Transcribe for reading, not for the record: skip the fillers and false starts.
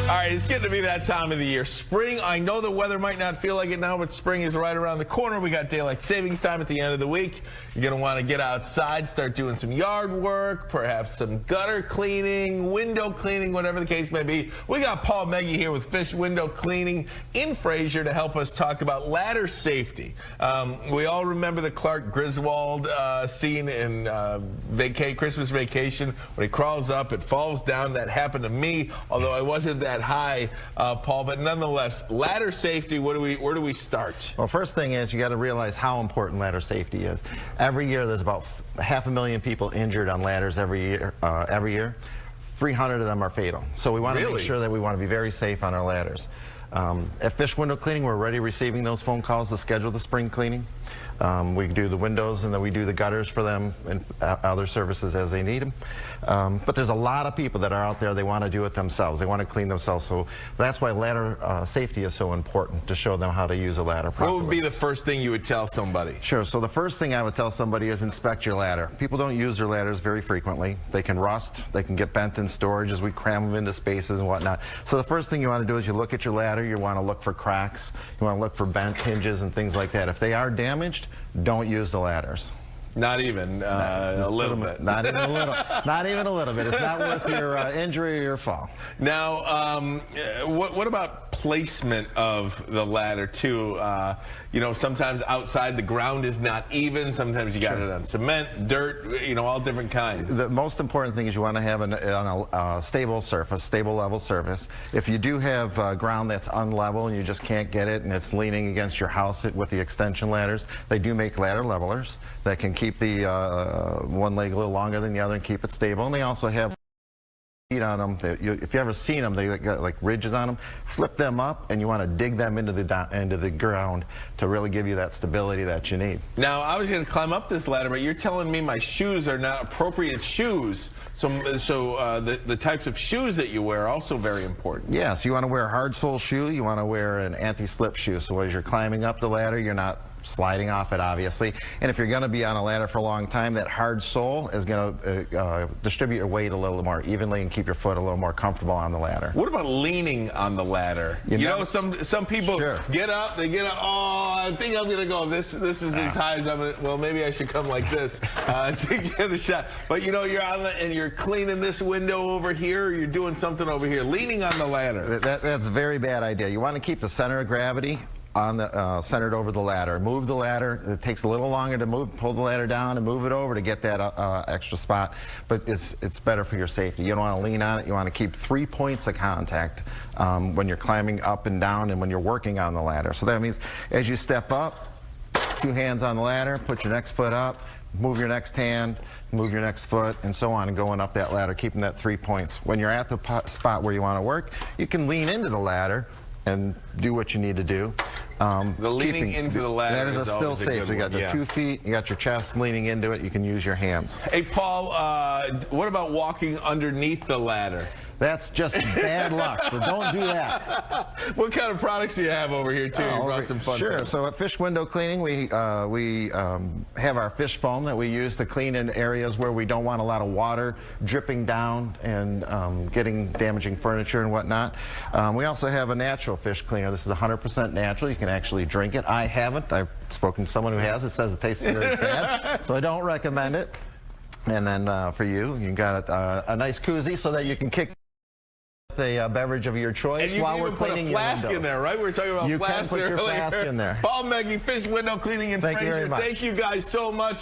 All right, it's getting to be that time of the year. Spring, I know the weather might not feel like it now, but spring is right around the corner. We got daylight savings time at the end of the week. You're going to want to get outside, start doing some yard work, perhaps some gutter cleaning, window cleaning, whatever the case may be. We got Paul Meggy here with Fish Window Cleaning in Fraser to help us talk about ladder safety. We all remember the Clark Griswold scene in Christmas Vacation when he crawls up, it falls down. That happened to me, although I wasn't that high, Paul, but nonetheless, ladder safety, where do we start? Well, first thing is you got to realize how important ladder safety is. Every year there's about 500,000 people injured on ladders every year. 300 of them are fatal. So we want to make sure that we want to be very safe on our ladders. At Fish Window Cleaning, we're already receiving those phone calls to schedule the spring cleaning. We do the windows and then we do the gutters for them and other services as they need them. But there's a lot of people that are out there, they want to do it themselves. They want to clean themselves. So that's why ladder safety is so important, to show them how to use a ladder properly. What would be the first thing you would tell somebody? Sure. So the first thing I would tell somebody is inspect your ladder. People don't use their ladders very frequently. They can rust. They can get bent in storage as we cram them into spaces and whatnot. So the first thing you want to do is you look at your ladder. You want to look for cracks. You want to look for bent hinges and things like that. If they are damaged, don't use the ladders. Not even a little bit. Not even a little. Not even a little bit. It's not worth your injury or your fall. Now, what about placement of the ladder too? You know, sometimes outside the ground is not even. Sometimes you got it on cement, dirt. You know, all different kinds. The most important thing is you want to have on a stable surface, stable level surface. If you do have ground that's unlevel and you just can't get it, and it's leaning against your house with the extension ladders, they do make ladder levelers that can keep the one leg a little longer than the other and keep it stable. And they also have feet on them. If you ever seen them, they got like ridges on them. Flip them up, and you want to dig them into the ground to really give you that stability that you need. Now, I was going to climb up this ladder, but you're telling me my shoes are not appropriate shoes. So the types of shoes that you wear are also very important. Yeah, so you want to wear a hard sole shoe. You want to wear an anti-slip shoe. So as you're climbing up the ladder, you're not sliding off it, obviously. And if you're going to be on a ladder for a long time, that hard sole is going to distribute your weight a little more evenly and keep your foot a little more comfortable on the ladder. What about leaning on the ladder? You know, some people get up, they get up, oh, I think I'm going to go. This is as high as I'm going to, well, maybe I should come like this to get a shot. But you know, you're on and you're cleaning this window over here, or you're doing something over here, leaning on the ladder. That's a very bad idea. You want to keep the center of gravity on the centered over the ladder. Move the ladder. It takes a little longer to pull the ladder down and move it over to get that extra spot, but it's better for your safety. You don't want to lean on it. You want to keep 3 points of contact when you're climbing up and down and when you're working on the ladder. So that means as you step up, 2 hands on the ladder, put your next foot up, move your next hand, move your next foot, and so on, and going up that ladder, keeping that 3 points. When you're at the spot where you want to work, you can lean into the ladder and do what you need to do. The leaning into the ladder is still safe. So you got your 2 feet, you got your chest leaning into it, you can use your hands. Hey, Paul, what about walking underneath the ladder? That's just bad luck, so don't do that. What kind of products do you have over here, too? You brought some fun. Sure. So at Fish Window Cleaning, we have our fish foam that we use to clean in areas where we don't want a lot of water dripping down and damaging furniture and whatnot. We also have a natural fish cleaner. This is 100% natural. You can actually drink it. I haven't. I've spoken to someone who has. It says it tastes very bad, so I don't recommend it. And then for you got a nice koozie so that you can kick a beverage of your choice while we're cleaning your windows. You can put a flask in there, right? We were talking about flasks earlier. You can put your flask in there. Paul Meggy, Fish Window Cleaning in Fraser. Thank you guys so much.